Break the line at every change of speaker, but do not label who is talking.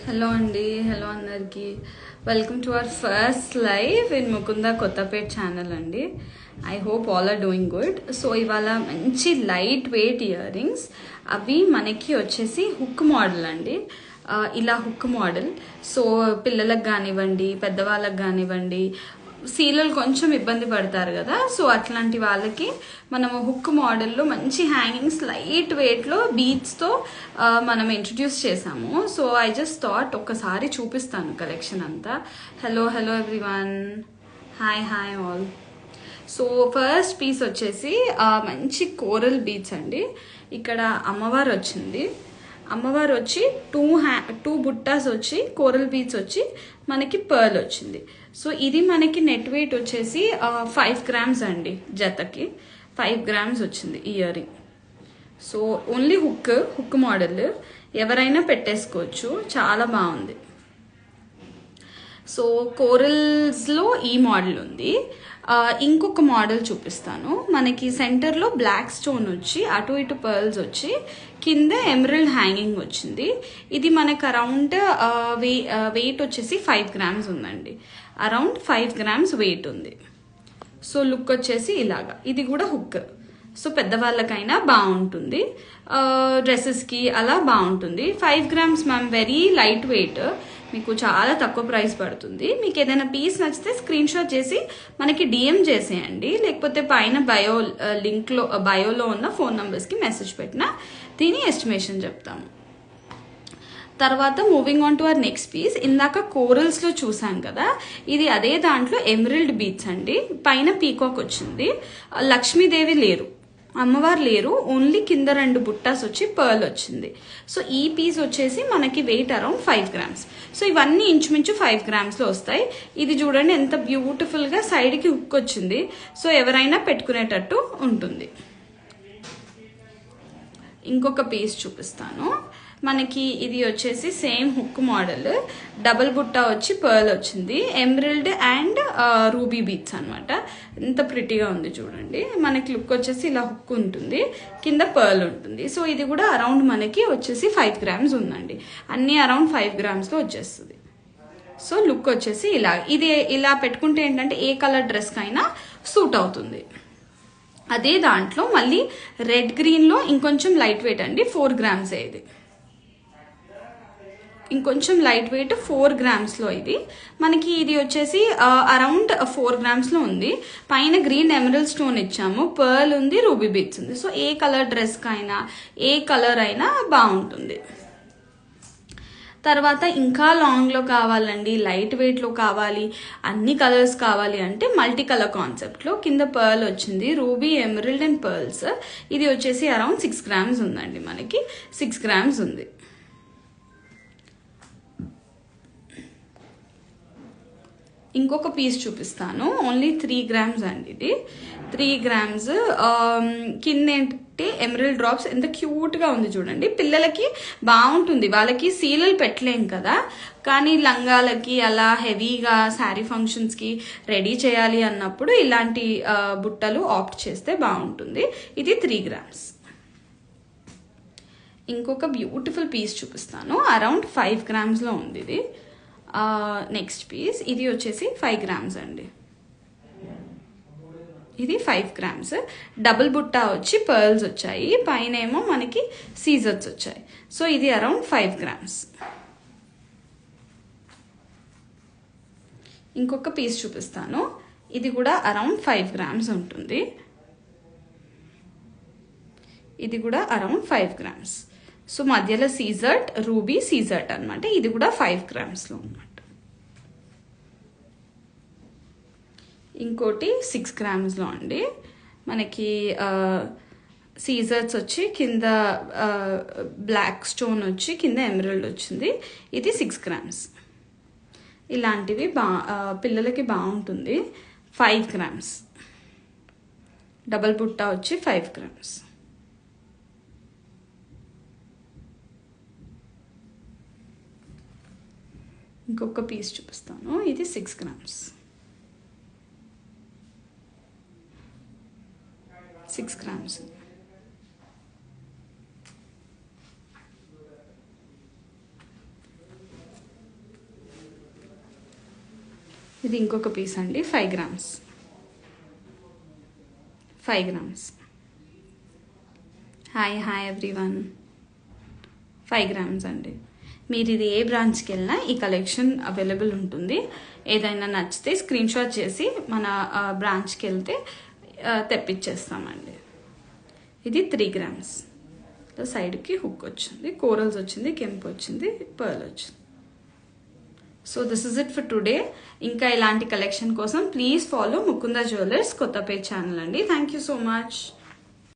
Hello అండి, hello అందరికి. Welcome to our first live in Mukunda Kothapet channel అండి. I hope all are doing good. So ఇవాళ మంచి light weight ear rings, అవి మనకి వచ్చేసి హుక్ మోడల్ అండి. ఇలా హుక్ మోడల్. సో పిల్లలకు కానివ్వండి, పెద్దవాళ్ళకి కానివ్వండి, సీలలు కొంచెం ఇబ్బంది పడతారు కదా, సో అట్లాంటి వాళ్ళకి మనము హుక్ మోడల్లో మంచి హ్యాంగింగ్స్ లైట్ వెయిట్లో బీడ్స్తో మనం ఇంట్రడ్యూస్ చేసాము. సో ఐ జస్ట్ థాట్ ఒక్కసారి చూపిస్తాను కలెక్షన్ అంతా. Hello hello everyone, hi hi all. So first piece వచ్చేసి మంచి కోరల్ బీడ్స్ అండి. ఇక్కడ అమ్మవారు వచ్చింది. అమ్మవారు వచ్చి టూ బుట్టాస్ వచ్చి కోరల్ బీడ్స్ వచ్చి మనకి పర్ల్ వచ్చింది. సో ఇది మనకి నెట్ వెయిట్ వచ్చేసి 5 grams అండి. జతకి 5 grams వచ్చింది ear ring. So only hook model, ఎవరైనా పెట్టేసుకోవచ్చు, చాలా బాగుంది. సో కోరల్స్లో ఈ మోడల్ ఉంది. ఇంకొక మోడల్ చూపిస్తాను. మనకి సెంటర్లో బ్లాక్ స్టోన్ వచ్చి అటు ఇటు పర్ల్స్ వచ్చి కింద ఎమరల్డ్ హ్యాంగింగ్ వచ్చింది. ఇది మనకు అరౌండ్ వెయిట్ వచ్చేసి 5 grams ఉందండి. అరౌండ్ 5 grams వెయిట్ ఉంది. సో లుక్ వచ్చేసి ఇలాగా. ఇది కూడా హుక్. సో పెద్దవాళ్ళకైనా బాగుంటుంది, డ్రెస్సెస్కి అలా బాగుంటుంది. 5 grams ma'am, very light weight, మీకు చాలా తక్కువ ప్రైస్ పడుతుంది. మీకు ఏదైనా పీస్ నచ్చితే స్క్రీన్ షాట్ చేసి మనకి డిఎం చేసేయండి, లేకపోతే పైన బయోలో ఉన్న ఫోన్ నంబర్స్కి మెసేజ్ పెట్టినా దీని ఎస్టిమేషన్ చెప్తాము. తర్వాత moving on to our next piece. ఇందాక కోరల్స్లో చూసాం కదా, ఇది అదే దాంట్లో ఎమరల్డ్ బీడ్స్ అండి. పైన పీకాక్ వచ్చింది. లక్ష్మీదేవి లేరు, అమ్మవారు లేరు, ఓన్లీ కింద 2 బుట్టాస్ వచ్చి పర్ల్ వచ్చింది. సో ఈ పీస్ వచ్చేసి మనకి వెయిట్ అరౌండ్ 5 grams. సో ఇవన్నీ ఇంచుమించు 5 grams వస్తాయి. ఇది చూడండి ఎంత బ్యూటిఫుల్గా సైడ్కి హుక్ వచ్చింది. సో ఎవరైనా పెట్టుకునేటట్టు ఉంటుంది. ఇంకొక పీస్ చూపిస్తాను. మనకి ఇది వచ్చేసి same hook model, double Butta వచ్చి పర్ల్ వచ్చింది, ఎమరల్డ్ అండ్ రూబీ బీట్స్ అనమాట. ఎంత ప్రిటీగా ఉంది చూడండి. మనకి లుక్ వచ్చేసి ఇలా హుక్ ఉంటుంది, కింద పర్ల్ ఉంటుంది. సో ఇది కూడా అరౌండ్ మనకి వచ్చేసి 5 grams ఉందండి. అన్నీ అరౌండ్ 5 grams వచ్చేస్తుంది. సో లుక్ వచ్చేసి ఇలా. ఇది ఇలా పెట్టుకుంటే ఏంటంటే ఏ కలర్ డ్రెస్కి అయినా సూట్ అవుతుంది. అదే దాంట్లో మళ్ళీ రెడ్ గ్రీన్లో ఇంకొంచెం లైట్ వెయిట్ అండి, 4 grams ఇది. ఇంకొంచెం లైట్ వెయిట్ 4 grams ఇది మనకి. ఇది వచ్చేసి అరౌండ్ 4 grams ఉంది. పైన గ్రీన్ ఎమరల్డ్ స్టోన్ ఇచ్చాము, పర్ల్ ఉంది, రూబీ బీడ్స్ ఉంది. సో ఏ కలర్ డ్రెస్కి అయినా, ఏ కలర్ అయినా బాగుంటుంది. తర్వాత ఇంకా లాంగ్లో కావాలండి, లైట్ వెయిట్లో కావాలి, అన్ని కలర్స్ కావాలి అంటే మల్టీ కలర్ కాన్సెప్ట్లో కింద పర్ల్ వచ్చింది, రూబీ, ఎమరల్డ్ అండ్ పర్ల్స్. ఇది వచ్చేసి అరౌండ్ 6 grams ఉందండి. మనకి 6 grams ఉంది. ఇంకొక పీస్ చూపిస్తాను. ఓన్లీ 3 grams అండి. ఇది 3 grams. కింద ఏంటంటే ఎమరల్డ్ డ్రాప్స్ ఎంత క్యూట్గా ఉంది చూడండి. పిల్లలకి బాగుంటుంది, వాళ్ళకి సీలలు పెట్టలేం కదా, కానీ లంగాలకి అలా హెవీగా శారీ ఫంక్షన్స్కి రెడీ చేయాలి అన్నప్పుడు ఇలాంటి బుట్టలు ఆప్ట్ చేస్తే బాగుంటుంది. ఇది 3 grams. ఇంకొక బ్యూటిఫుల్ పీస్ చూపిస్తాను. అరౌండ్ 5 grams ఉంది ఇది. Next piece. ఇది వచ్చేసి 5 grams అండి. ఇది 5 grams. డబుల్ బుట్టా వచ్చి పర్ల్స్ వచ్చాయి, పైన ఏమో మనకి సీజర్స్ వచ్చాయి. సో ఇది అరౌండ్ 5 grams. ఇంకొక పీస్ చూపిస్తాను. ఇది కూడా అరౌండ్ 5 grams ఉంటుంది. ఇది కూడా అరౌండ్ 5 grams. సో మధ్యలో సీజర్ట్, రూబీ, సీజర్ట్ అనమాట. ఇది కూడా 5 grams అనమాట. ఇంకోటి 6 grams అండి. మనకి సీజర్స్ వచ్చి కింద బ్లాక్ స్టోన్ వచ్చి కింద ఎమరల్డ్ వచ్చింది. ఇది 6 grams. ఇలాంటివి పిల్లలకి బాగుంటుంది. 5 grams. డబల్ బుట్టా వచ్చి 5 grams. ఇంకొక పీస్ చూపిస్తాను. ఇది 6 grams. 6 grams. ఇది ఇంకొక పీస్ అండి, 5 grams. 5 grams. Hi everyone. 5 grams అండి. మీరు ఇది ఏ బ్రాంచ్కి వెళ్ళినా ఈ కలెక్షన్ అవైలబుల్ ఉంటుంది. ఏదైనా నచ్చితే స్క్రీన్ షాట్ చేసి మన బ్రాంచ్కి వెళ్తే తెప్పించేస్తామండి. ఇది 3 గ్రామ్స్. సైడ్కి హుక్ వచ్చింది, కోరల్స్ వచ్చింది, కెంపు వచ్చింది, పర్ల్ వచ్చింది. So this is it for today. ఇంకా ఇలాంటి కలెక్షన్ కోసం please follow Mukunda jewellers Kothapet channel అండి. Thank you so much.